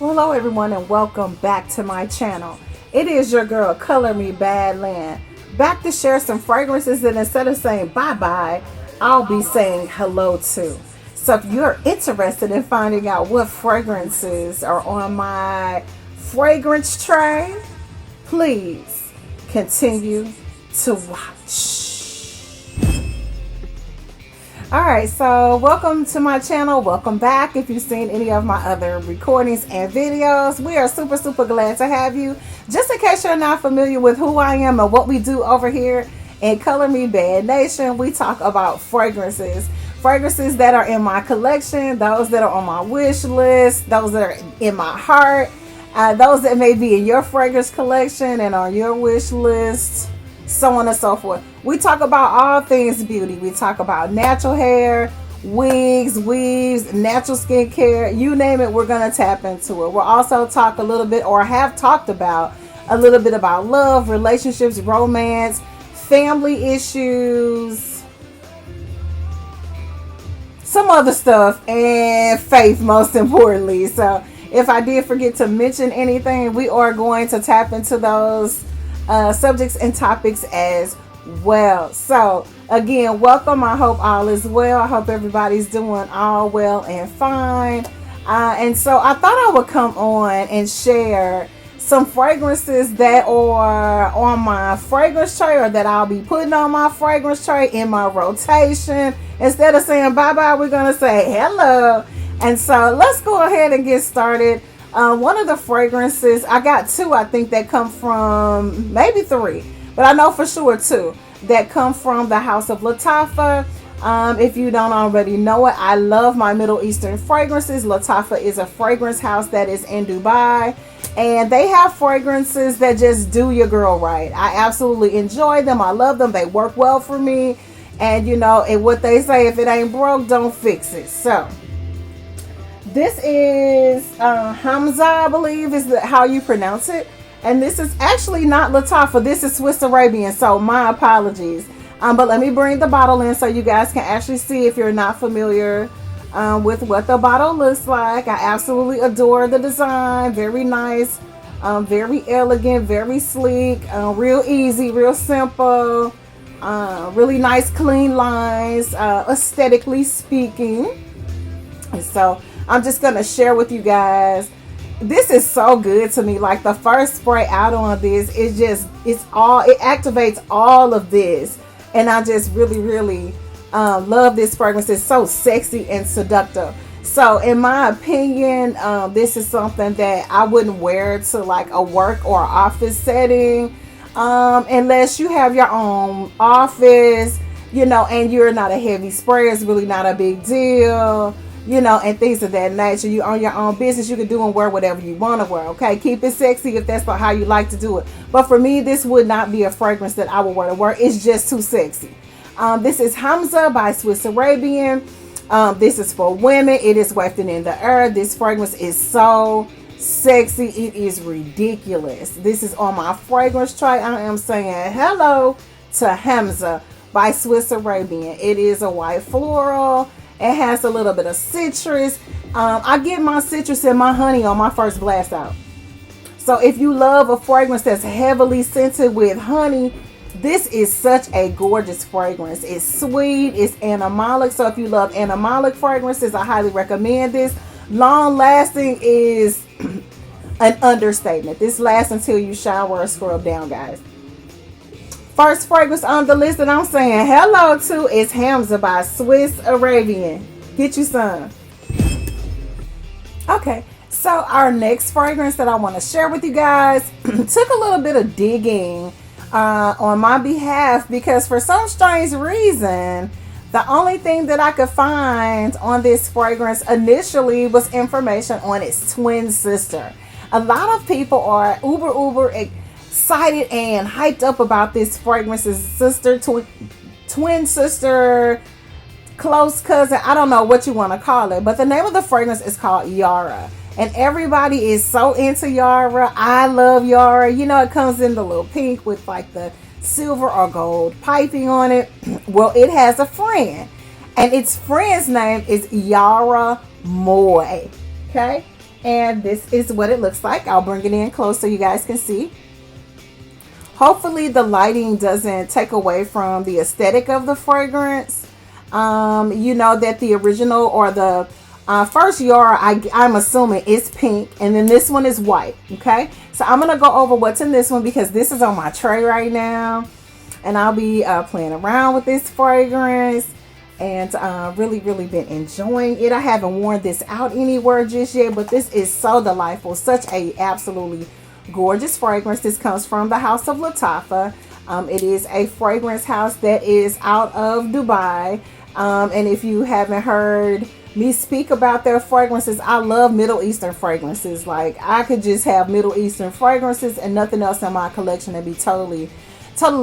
Well, hello everyone and welcome back to my channel. It is your girl Color Me Badland, back to share some fragrances that instead of saying bye-bye, I'll be saying hello to. So if you're interested in finding out what fragrances are on my fragrance tray, please continue to watch. Alright, so welcome to my channel. Welcome back. If you've seen any of my other recordings and videos, we are super glad to have you. Just in case you're not familiar with who I am and what we do over here in Color Me Bad Nation, we talk about fragrances. Fragrances that are in my collection, those that are on my wish list, those that are in my heart, those that may be in your fragrance collection and on your wish list, so on and so forth. We talk about all things beauty. We talk about natural hair, wigs, weaves, natural skincare, you name it, we're going to tap into it. We'll also talk a little bit, or have talked about a little bit, about love, relationships, romance, family issues, some other stuff, and faith, most importantly. So if I did forget to mention anything, we are going to tap into those subjects and topics as well. So again, welcome. I hope all is well. I hope everybody's doing all well and fine. And so I thought I would come on and share some fragrances that are on my fragrance tray, or that I'll be putting on my fragrance tray in my rotation. Instead of saying bye-bye, we're going to say hello. And so let's go ahead and get started. One of the fragrances, I got two, I think, that come from, maybe three, but I know for sure two, that come from the house of Lattafa. If you don't already know it, I love my Middle Eastern fragrances. Lattafa is a fragrance house that is in Dubai, and they have fragrances that just do your girl right. I absolutely enjoy them. I love them. They work well for me. And you know, and what they say, if it ain't broke, don't fix it. So this is Hamza, I believe is how you pronounce it. And this is actually not Lattafa. This is Swiss Arabian. So my apologies. But let me bring the bottle in so you guys can actually see, if you're not familiar with what the bottle looks like. I absolutely adore the design. Very nice. Very elegant. Very sleek. Real easy. Real simple. Really nice clean lines. Aesthetically speaking. And so I'm just going to share with you guys. This is so good to me. Like the first spray out on this, it activates all of this. And I just really love this fragrance. It's so sexy and seductive. So in my opinion, this is something that I wouldn't wear to like a work or office setting. Unless you have your own office, you know, and you're not a heavy sprayer. It's really not a big deal. You know, and things of that nature. You own your own business, you can do and wear whatever you want to wear, okay? Keep it sexy if that's how you like to do it. But for me, this would not be a fragrance that I would wear to work. It's just too sexy. This is Hamza by Swiss Arabian. This is for women. It is wafted in the air. This fragrance is so sexy. It is ridiculous. This is on my fragrance tray. I am saying hello to Hamza by Swiss Arabian. It is a white floral. It has a little bit of citrus. I get my citrus and my honey on my first blast out. So if you love a fragrance that's heavily scented with honey, this is such a gorgeous fragrance. It's sweet, it's animalic. So if you love animalic fragrances, I highly recommend this. Long lasting is an understatement. This lasts until you shower or scrub down, guys. First fragrance on the list that I'm saying hello to is Hamza by Swiss Arabian. Get you some. Okay, so our next fragrance that I want to share with you guys took a little bit of digging on my behalf, because for some strange reason, the only thing that I could find on this fragrance initially was information on its twin sister. A lot of people are uber excited and hyped up about this fragrance's sister, twin sister, close cousin. I don't know what you want to call it, but the name of the fragrance is called Yara. And everybody is so into Yara. I love Yara. You know, it comes in the little pink with like the silver or gold piping on it. Well, it has a friend, and its friend's name is Yara Moy. Okay, And this is what it looks like. I'll bring it in close so you guys can see. Hopefully the lighting doesn't take away from the aesthetic of the fragrance. You know that the original or the first Yara, I'm assuming it's pink, and then this one is white. Okay, so I'm gonna go over what's in this one because this is on my tray right now, and I'll be playing around with this fragrance and really been enjoying it. I haven't worn this out anywhere just yet, but this is so delightful. Such a absolutely gorgeous fragrance. This comes from the House of Lattafa. It is a fragrance house that is out of Dubai. And if you haven't heard me speak about their fragrances, I love Middle Eastern fragrances. Like, I could just have Middle Eastern fragrances and nothing else in my collection and be totally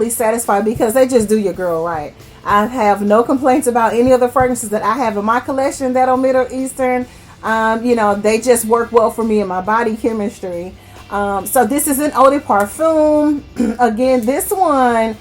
satisfied because they just do your girl right. I have no complaints about any of the fragrances that I have in my collection that are Middle Eastern. You know, they just work well for me and my body chemistry. So this is an eau de parfum. Again, this one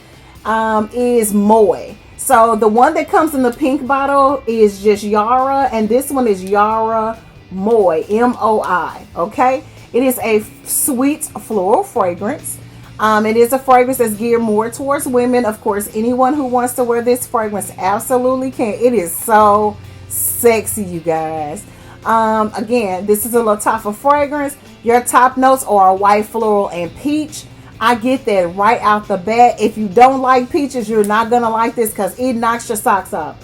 is Moe. So the one that comes in the pink bottle is just Yara, and this one is Yara Moi, M-O-I. Okay, it is a sweet floral fragrance. It is a fragrance that's geared more towards women. Of course, anyone who wants to wear this fragrance absolutely can. It is so sexy, you guys. Again, this is a Lattafa fragrance. Your top notes are white floral and peach. I get that right out the bat. If you don't like peaches, you're not going to like this because it knocks your socks off.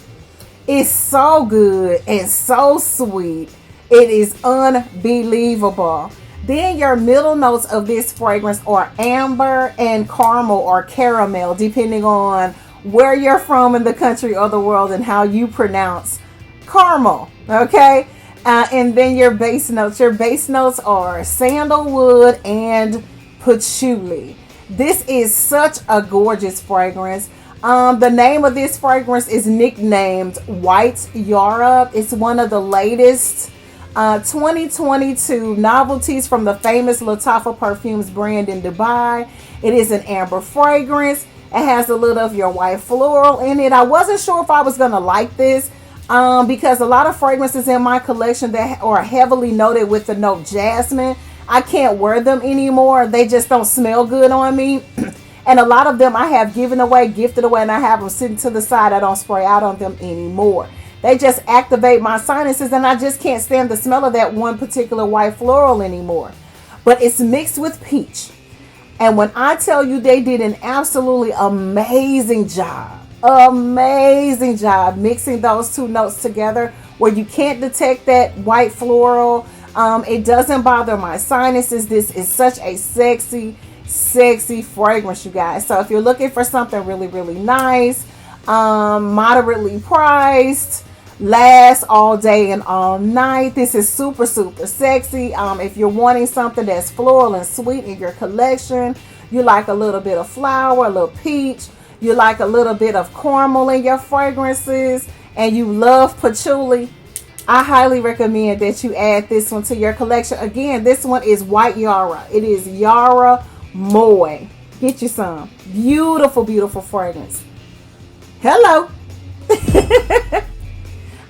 It's so good and so sweet. It is unbelievable. Then your middle notes of this fragrance are amber and caramel or caramel, depending on where you're from in the country or the world and how you pronounce caramel. Okay? And then your base notes. Your base notes are sandalwood and patchouli. This is such a gorgeous fragrance. The name of this fragrance is nicknamed White Yara. It's one of the latest 2022 novelties from the famous Lattafa Perfumes brand in Dubai. It is an amber fragrance. It has a little of your white floral in it. I wasn't sure if I was going to like this because a lot of fragrances in my collection that are heavily noted with the note jasmine, I can't wear them anymore. They just don't smell good on me. And a lot of them I have given away, gifted away, and I have them sitting to the side. I don't spray out on them anymore. They just activate my sinuses, and I just can't stand the smell of that one particular white floral anymore. But it's mixed with peach. And when I tell you they did an absolutely amazing job mixing those two notes together where you can't detect that white floral. It doesn't bother my sinuses. This is such a sexy fragrance, you guys. So if you're looking for something really nice, moderately priced, lasts all day and all night, this is super sexy. If you're wanting something that's floral and sweet in your collection, you like a little bit of flower, a little peach, you like a little bit of caramel in your fragrances, and you love patchouli, I highly recommend that you add this one to your collection. Again, this one is White Yara. It is Yara Moi. Get you some. Beautiful fragrance. Hello.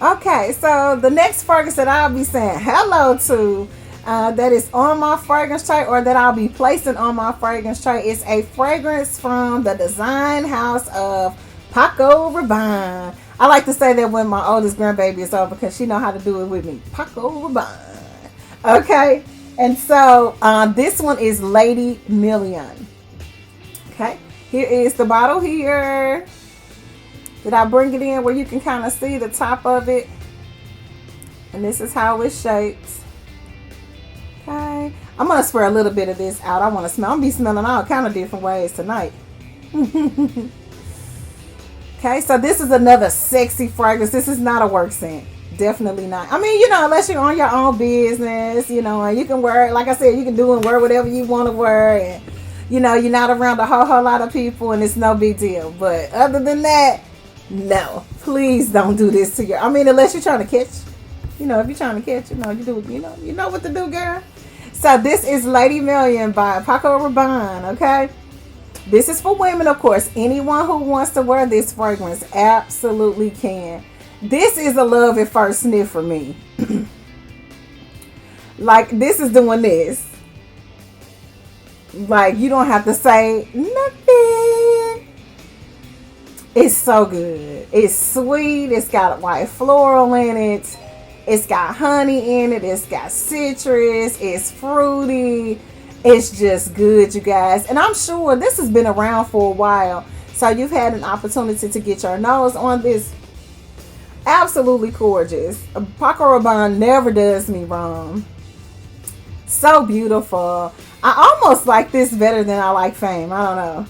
Okay, so the next fragrance that I'll be saying hello to, that is on my fragrance tray, or that I'll be placing on my fragrance tray, is a fragrance from the design house of Paco Rabanne. I like to say that when my oldest grandbaby is over because she know how to do it with me. Paco Rabanne. Okay. And so this one is Lady Million. Okay. Here is the bottle here. Did I bring it in where you can kind of see the top of it? And this is how it's shaped. Okay. I'm going to spray a little bit of this out. I want to smell. I'm going to be smelling all kind of different ways tonight. Okay, so this is another sexy fragrance. This is not a work scent. Definitely not. I mean, you know, unless you're on your own business, you know, and you can wear it. Like I said, you can do and wear whatever you want to wear. And, you know, you're not around a whole lot of people and it's no big deal. But other than that, no. Please don't do this to your... I mean, unless you're trying to catch. You know, if you're trying to catch, you know, you know what to do, girl. So this is Lady Million by Paco Rabanne, okay? This is for women, of course. Anyone who wants to wear this fragrance absolutely can. This is a love at first sniff for me. Like, this is doing this. Like, you don't have to say nothing. It's so good. It's sweet. It's got white floral in it. It's got honey in it. It's got citrus. It's fruity. It's just good, you guys. And I'm sure this has been around for a while. So you've had an opportunity to get your nose on this. Absolutely gorgeous. Paco Rabanne never does me wrong. So beautiful. I almost like this better than I like Fame. I don't know.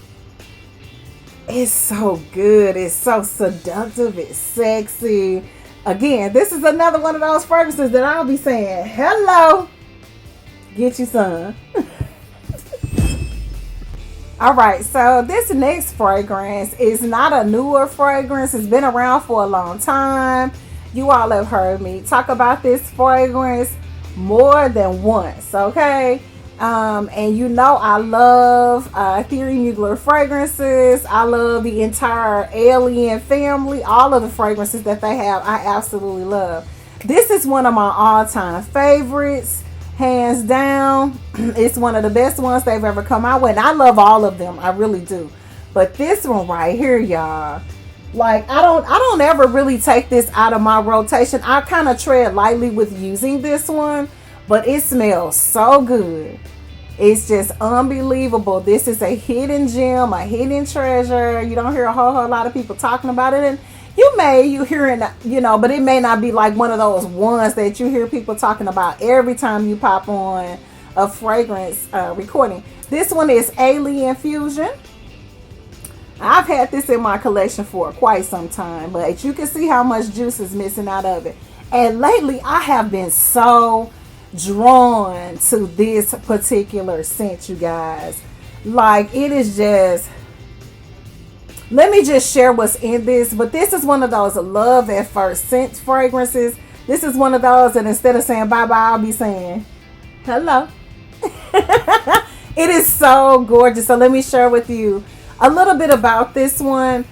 It's so good. It's so seductive. It's sexy. Again, this is another one of those fragrances that I'll be saying, hello, get you some. All right, so this next fragrance is not a newer fragrance. It's been around for a long time. You all have heard me talk about this fragrance more than once, okay? And you know I love Thierry Mugler fragrances. I love the entire Alien family. All of the fragrances that they have, I absolutely love. This is one of my all-time favorites, hands down. It's one of the best ones they've ever come out with. And I love all of them, I really do. But this one right here, y'all, like I don't ever really take this out of my rotation. I kind of tread lightly with using this one. But it smells so good. It's just unbelievable. This is a hidden gem, a hidden treasure. You don't hear a whole lot of people talking about it. And you hear it, but it may not be like one of those ones that you hear people talking about every time you pop on a fragrance recording. This one is Alien Fusion. I've had this in my collection for quite some time, but you can see how much juice is missing out of it. And lately, I have been so drawn to this particular scent, you guys. Like, it is just, let me just share what's in this. But this is one of those love at first scent fragrances. This is one of those that instead of saying bye bye, I'll be saying hello. It is so gorgeous. So let me share with you a little bit about this one.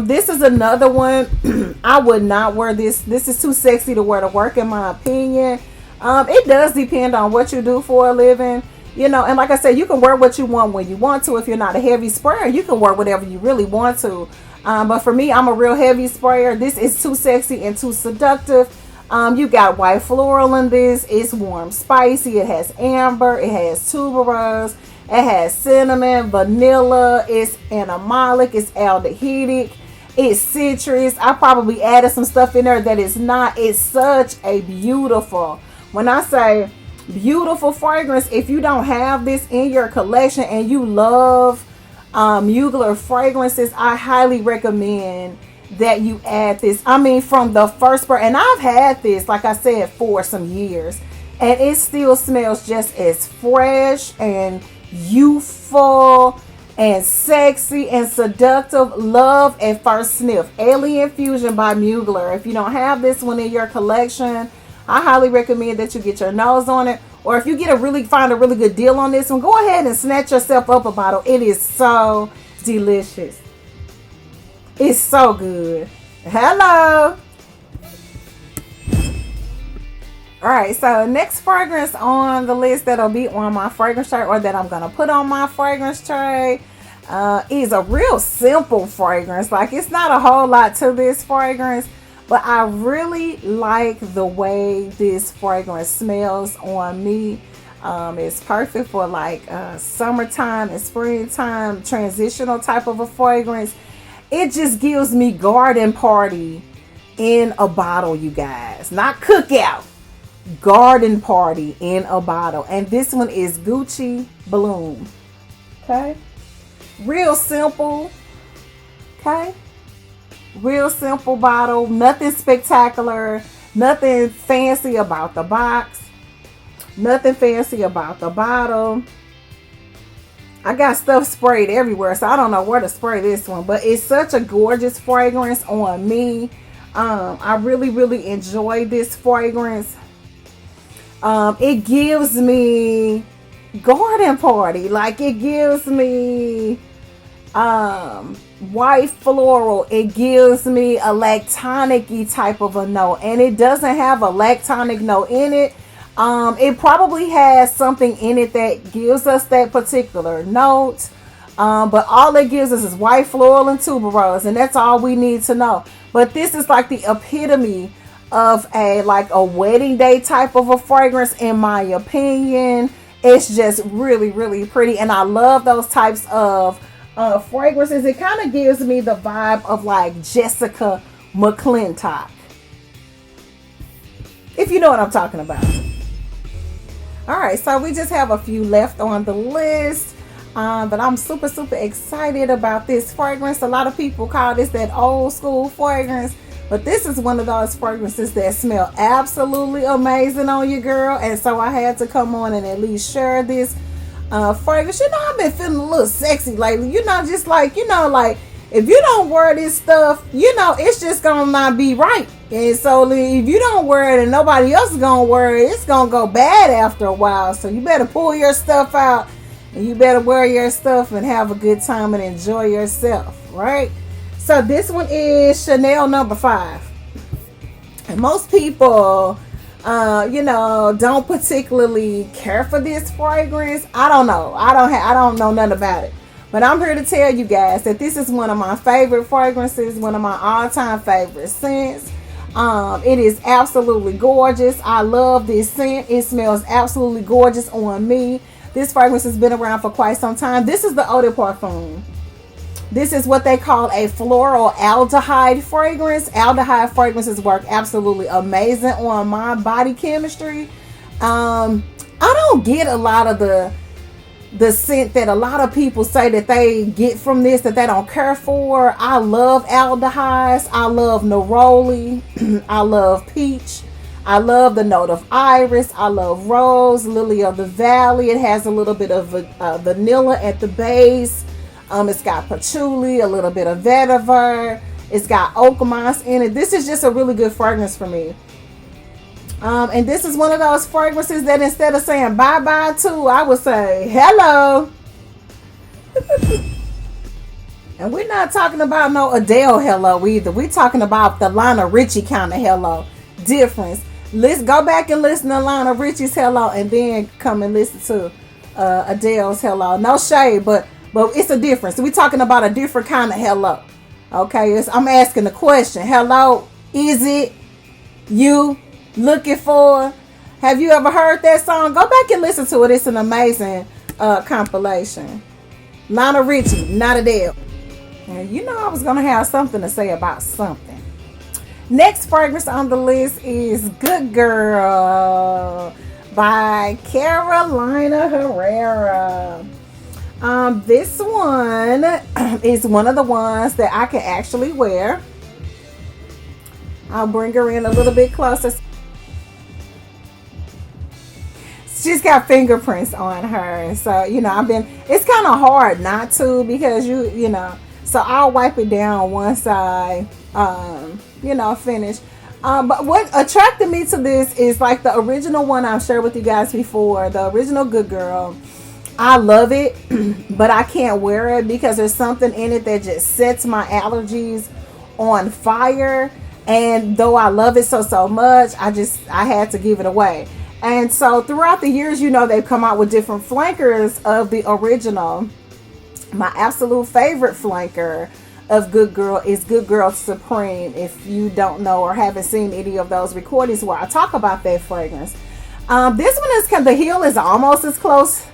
This is another one. I would not wear this. This is too sexy to wear to work, in my opinion. It does depend on what you do for a living, and like I said, you can wear what you want when you want to. If you're not a heavy sprayer, you can wear whatever you really want to. But for me, I'm a real heavy sprayer. This is too sexy and too seductive. You got white floral in this. It's warm, spicy. It has amber. It has tuberose. It has cinnamon, vanilla. It's animalic. It's aldehydic. It's citrus. I probably added some stuff in there that is not. It's such a beautiful. When I say beautiful fragrance, if you don't have this in your collection and you love Mugler fragrances, I highly recommend that you add this. I mean, from the first spray, and I've had this, like I said, for some years, and it still smells just as fresh and youthful and sexy and seductive. Love at first sniff. Alien Fusion by Mugler. If you don't have this one in your collection, I highly recommend that you get your nose on it. Or if you find a really good deal on this one, go ahead and snatch yourself up a bottle. It is so delicious. It's so good. Hello. All right, so next fragrance on the list that'll be on my fragrance tray, or that I'm gonna put on my fragrance tray, is a real simple fragrance. Like, it's not a whole lot to this fragrance, but I really like the way this fragrance smells on me. It's perfect for like summertime and springtime transitional type of a fragrance. It just gives me garden party in a bottle, you guys. Not cookout. Garden party in a bottle. And this one is Gucci Bloom. Okay. Real simple. Okay. Real simple bottle. Nothing spectacular. Nothing fancy about the box. Nothing fancy about the bottle. I got stuff sprayed everywhere, so I don't know where to spray this one. But it's such a gorgeous fragrance on me. I really, really enjoy this fragrance. It gives me garden party. Like, it gives me white floral. It gives me a lactonic-y type of a note, and it doesn't have a lactonic note in it. It probably has something in it that gives us that particular note. But all it gives us is white floral and tuberose, and that's all we need to know. But this is like the epitome of a wedding day type of a fragrance, in my opinion. It's just really, really pretty, and I love those types of fragrances. It kind of gives me the vibe of like Jessica McClintock, if you know what I'm talking about. All right, so we just have a few left on the list. But I'm super, super excited about this fragrance. A lot of people call this that old school fragrance, but this is one of those fragrances that smell absolutely amazing on you, girl. And so I had to come on and at least share this fragrance. You know, I've been feeling a little sexy lately. You know, just like, you know, like if you don't wear this stuff, you know, it's just gonna not be right. And so if you don't wear it and nobody else is gonna wear it, it's gonna go bad after a while. So you better pull your stuff out. And you better wear your stuff and have a good time and enjoy yourself, right? So this one is Chanel number 5. And most people, don't particularly care for this fragrance. I don't know. I don't know nothing about it. But I'm here to tell you guys that this is one of my favorite fragrances, one of my all-time favorite scents. It is absolutely gorgeous. I love this scent. It smells absolutely gorgeous on me. This fragrance has been around for quite some time. This is the Eau de Parfum. This is what they call a floral aldehyde fragrance. Aldehyde fragrances work absolutely amazing on my body chemistry. I don't get a lot of the scent that a lot of people say that they get from this that they don't care for. I love aldehydes. I love neroli. I love peach. I love the note of iris. I love rose, lily of the valley. It has a little bit of vanilla at the base. It's got patchouli, a little bit of vetiver. It's got oak moss in it. This is just a really good fragrance for me. And this is one of those fragrances that instead of saying bye-bye to, I would say hello. And we're not talking about no Adele hello either. We're talking about the Lionel Richie kind of hello. Difference. Let's go back and listen to Lionel Richie's hello and then come and listen to Adele's hello. No shade, but it's a difference. We're talking about a different kind of hello. Okay, I'm asking the question. Hello, is it you looking for? Have you ever heard that song? Go back and listen to it. It's an amazing compilation. Lionel Richie, not Adele. And you know I was going to have something to say about something. Next fragrance on the list is Good Girl by Carolina Herrera. This one is one of the ones that I can actually wear. I'll bring her in a little bit closer. She's got fingerprints on her. So, it's kind of hard not to because so I'll wipe it down once I, finish. But what attracted me to this is like the original one I've shared with you guys before, the original Good Girl. I love it, but I can't wear it because there's something in it that just sets my allergies on fire. And though I love it so much, I had to give it away. And so throughout the years, they've come out with different flankers of the original. My absolute favorite flanker of Good Girl is Good Girl Supreme. If you don't know or haven't seen any of those recordings where I talk about that fragrance. This one the heel is almost as close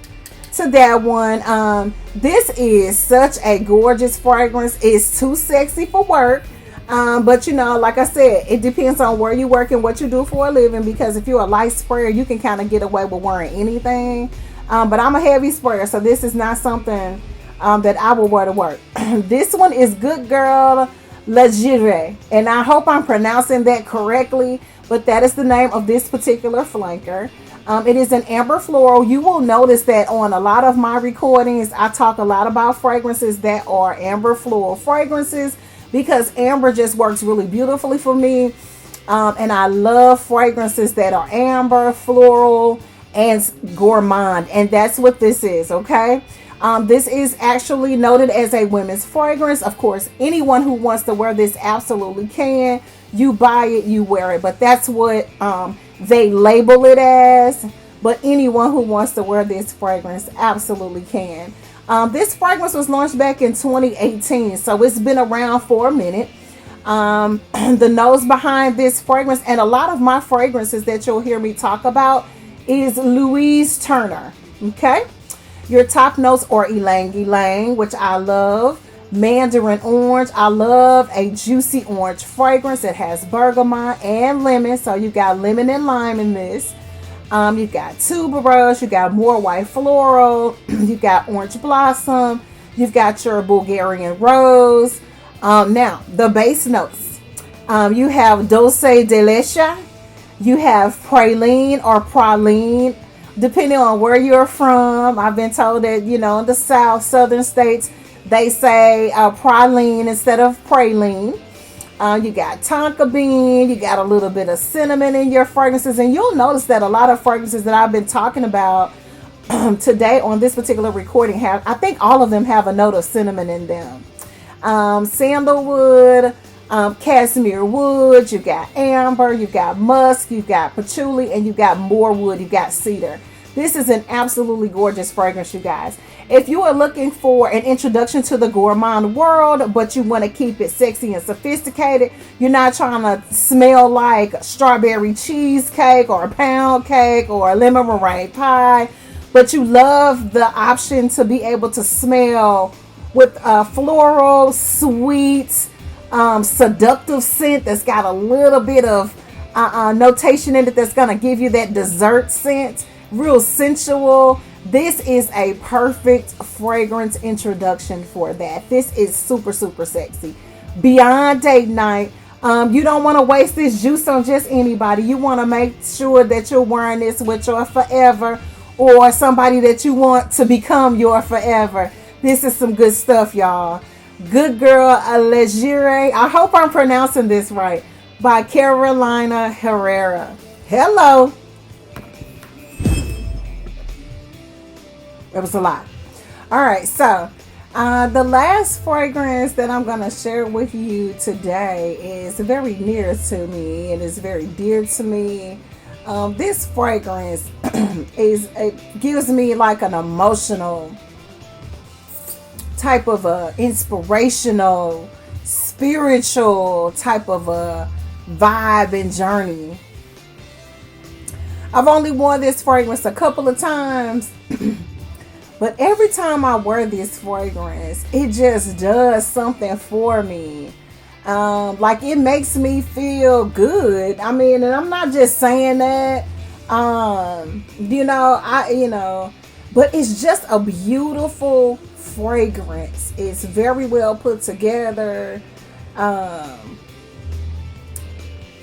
to that one. This is such a gorgeous fragrance. It's too sexy for work. But like I said, it depends on where you work and what you do for a living, because if you're a light sprayer, you can kind of get away with wearing anything. But I'm a heavy sprayer, so this is not something that I will wear to work. This one is Good Girl Legere, and I hope I'm pronouncing that correctly, but that is the name of this particular flanker. It is an amber floral. You will notice that on a lot of my recordings, I talk a lot about fragrances that are amber floral fragrances, because amber just works really beautifully for me. And I love fragrances that are amber, floral, and gourmand. And that's what this is, okay? This is actually noted as a women's fragrance. Of course, anyone who wants to wear this absolutely can. You buy it, you wear it. But that's what they label it as, but anyone who wants to wear this fragrance absolutely can. This fragrance was launched back in 2018, so it's been around for a minute. The nose behind this fragrance, and a lot of my fragrances that you'll hear me talk about, is Louise Turner. Okay, your top notes are ylang ylang, which I love. Mandarin orange. I love a juicy orange fragrance. It has bergamot and lemon, so you got lemon and lime in this. You got tuberose, you got more white floral, you got orange blossom, you've got your Bulgarian rose. Now, the base notes. You have dulce de leche, you have praline or praline, depending on where you're from. I've been told that, in the southern states, they say praline instead of praline. You got tonka bean, you got a little bit of cinnamon in your fragrances, and you'll notice that a lot of fragrances that I've been talking about today on this particular recording I think all of them have a note of cinnamon in them. Sandalwood, cashmere wood, you got amber, you got musk, you got patchouli, and you got more wood, you got cedar. This is an absolutely gorgeous fragrance, you guys. If you are looking for an introduction to the gourmand world, but you want to keep it sexy and sophisticated, you're not trying to smell like strawberry cheesecake or a pound cake or a lemon meringue pie, but you love the option to be able to smell with a floral, sweet, seductive scent that's got a little bit of notation in it that's going to give you that dessert scent, real sensual. This is a perfect fragrance introduction for that. This is super, super sexy. Beyond date night, you don't want to waste this juice on just anybody. You want to make sure that you're wearing this with your forever or somebody that you want to become your forever. This is some good stuff, y'all. Good Girl Allegere. I hope I'm pronouncing this right. By Carolina Herrera. Hello. It was a lot. All right, so the last fragrance that I'm going to share with you today is very near to me and is very dear to me. This fragrance it gives me like an emotional type of a inspirational, spiritual type of a vibe and journey. I've only worn this fragrance a couple of times. But every time I wear this fragrance, it just does something for me. Like it makes me feel good. I mean, and I'm not just saying that. But it's just a beautiful fragrance. It's very well put together.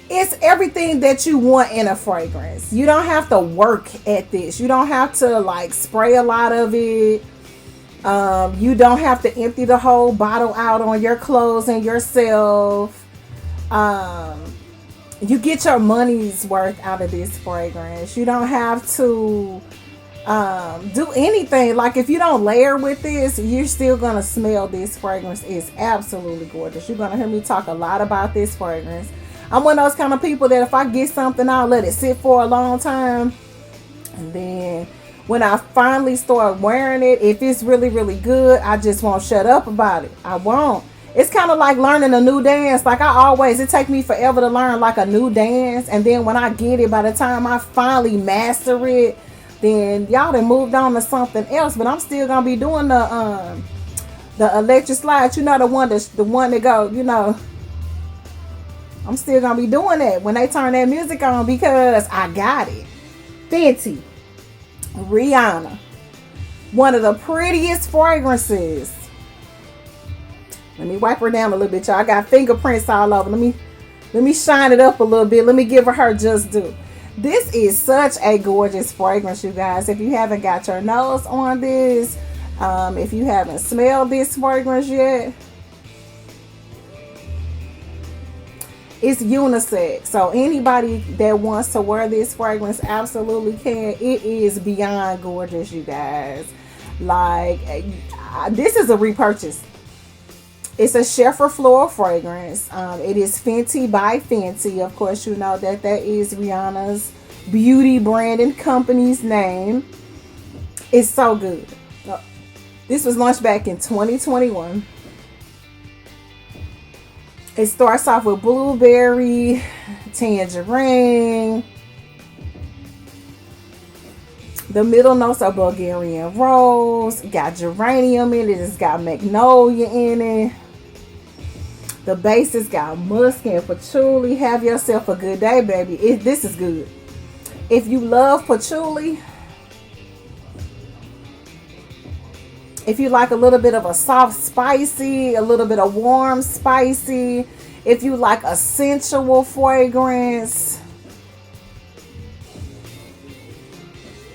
It's everything that you want in a fragrance. You don't have to work at this. You don't have to like spray a lot of it. You don't have to empty the whole bottle out on your clothes and yourself. You get your money's worth out of this fragrance. You don't have to do anything. Like if you don't layer with this, you're still gonna smell this fragrance. It's absolutely gorgeous. You're gonna hear me talk a lot about this fragrance. I'm one of those kind of people that if I get something, I'll let it sit for a long time. And then when I finally start wearing it, if it's really, really good, I just won't shut up about it. I won't. It's kind of like learning a new dance. Like it takes me forever to learn like a new dance. And then when I get it, by the time I finally master it, then y'all done moved on to something else. But I'm still going to be doing the electric slide. The one that go, I'm still going to be doing that when they turn that music on because I got it. Fenty, Rihanna. One of the prettiest fragrances. Let me wipe her down a little bit, y'all. I got fingerprints all over. Let me shine it up a little bit. Let me give her just due. This is such a gorgeous fragrance, you guys. If you haven't got your nose on this, if you haven't smelled this fragrance yet, it's unisex, so anybody that wants to wear this fragrance absolutely can. It is beyond gorgeous, you guys. Like, this is a repurchase. It's a Sheffer floral fragrance. It is Fenty by Fenty. Of course, you know that is Rihanna's beauty brand and company's name. It's so good. This was launched back in 2021. It starts off with blueberry, tangerine. The middle notes are Bulgarian rose. Got geranium in it. It's got magnolia in it. The base has got musk and patchouli. Have yourself a good day, baby. This is good. If you love patchouli, if you like a little bit of a soft spicy, a little bit of warm spicy, if you like a sensual fragrance,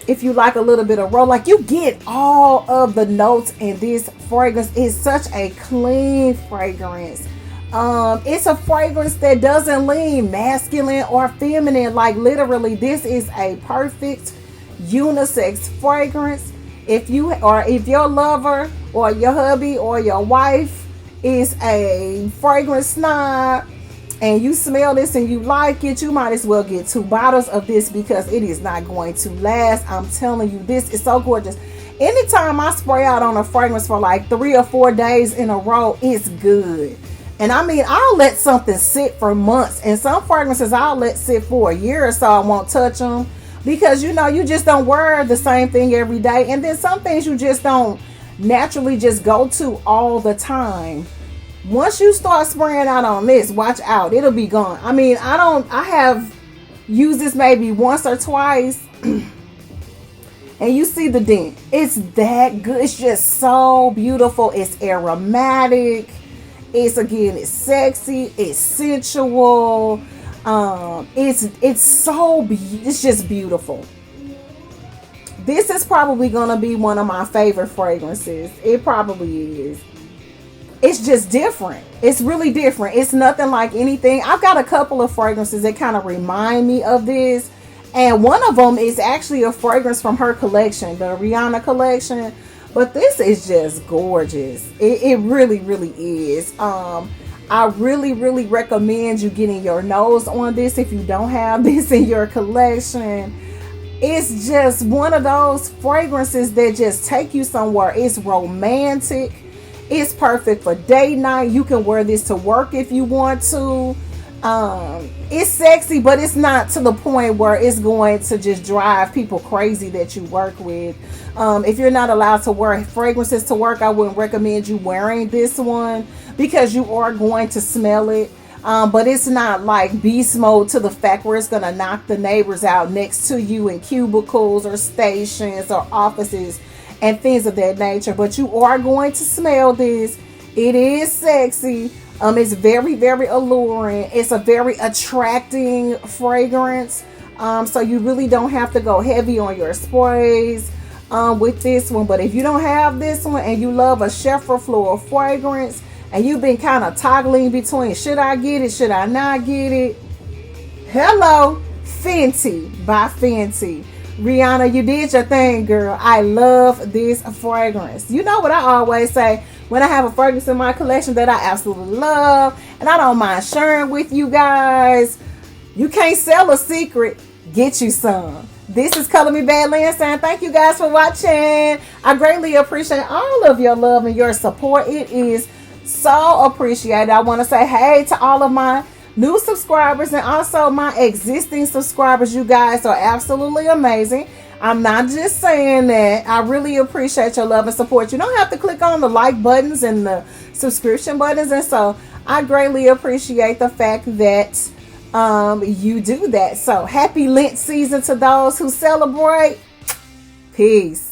if you like a little bit of like you get all of the notes in this fragrance. It's such a clean fragrance. It's a fragrance that doesn't lean masculine or feminine. Like literally, this is a perfect unisex fragrance. If your lover or your hubby or your wife is a fragrance snob and you smell this and you like it, you might as well get 2 bottles of this because it is not going to last. I'm telling you, this is so gorgeous. Anytime I spray out on a fragrance for like 3 or 4 days in a row, it's good. And I mean, I'll let something sit for months, and some fragrances I'll let sit for a year or so. I won't touch them because you just don't wear the same thing every day. And then some things you just don't naturally just go to all the time. Once you start spraying out on this, watch out, it'll be gone. I mean, I have used this maybe once or twice and you see the dent. It's that good. It's just so beautiful. It's aromatic. It's sexy. It's sensual. It's just beautiful. This is probably gonna be one of my favorite fragrances. It probably is. It's just different. It's really different. It's nothing like anything. I've got a couple of fragrances that kind of remind me of this. And one of them is actually a fragrance from her collection, the Rihanna collection. But this is just gorgeous. It really, really is. I really, really recommend you getting your nose on this if you don't have this in your collection. It's just one of those fragrances that just take you somewhere. It's romantic. It's perfect for date night. You can wear this to work if you want to. It's sexy, but it's not to the point where it's going to just drive people crazy that you work with. If you're not allowed to wear fragrances to work, I wouldn't recommend you wearing this one because you are going to smell it. But it's not like beast mode to the fact where it's going to knock the neighbors out next to you in cubicles or stations or offices and things of that nature. But you are going to smell this. It is sexy. It's very, very alluring. It's a very attracting fragrance. So you really don't have to go heavy on your sprays with this one. But if you don't have this one and you love a Chevrolet floral fragrance and you've been kind of toggling between should I get it, should I not get it? Hello, Fenty by Fenty. Rihanna, you did your thing, girl. I love this fragrance. You know what I always say when I have a fragrance in my collection that I absolutely love and I don't mind sharing with you guys. You can't sell a secret. Get you some. This is Color Me Bad Lynn saying thank you guys for watching. I greatly appreciate all of your love and your support. It is so appreciated. I want to say hey to all of my new subscribers and also my existing subscribers. You guys are absolutely amazing. I'm not just saying that. I really appreciate your love and support. You don't have to click on the like buttons and the subscription buttons, and so I greatly appreciate the fact that you do that. So happy Lent season to those who celebrate. Peace.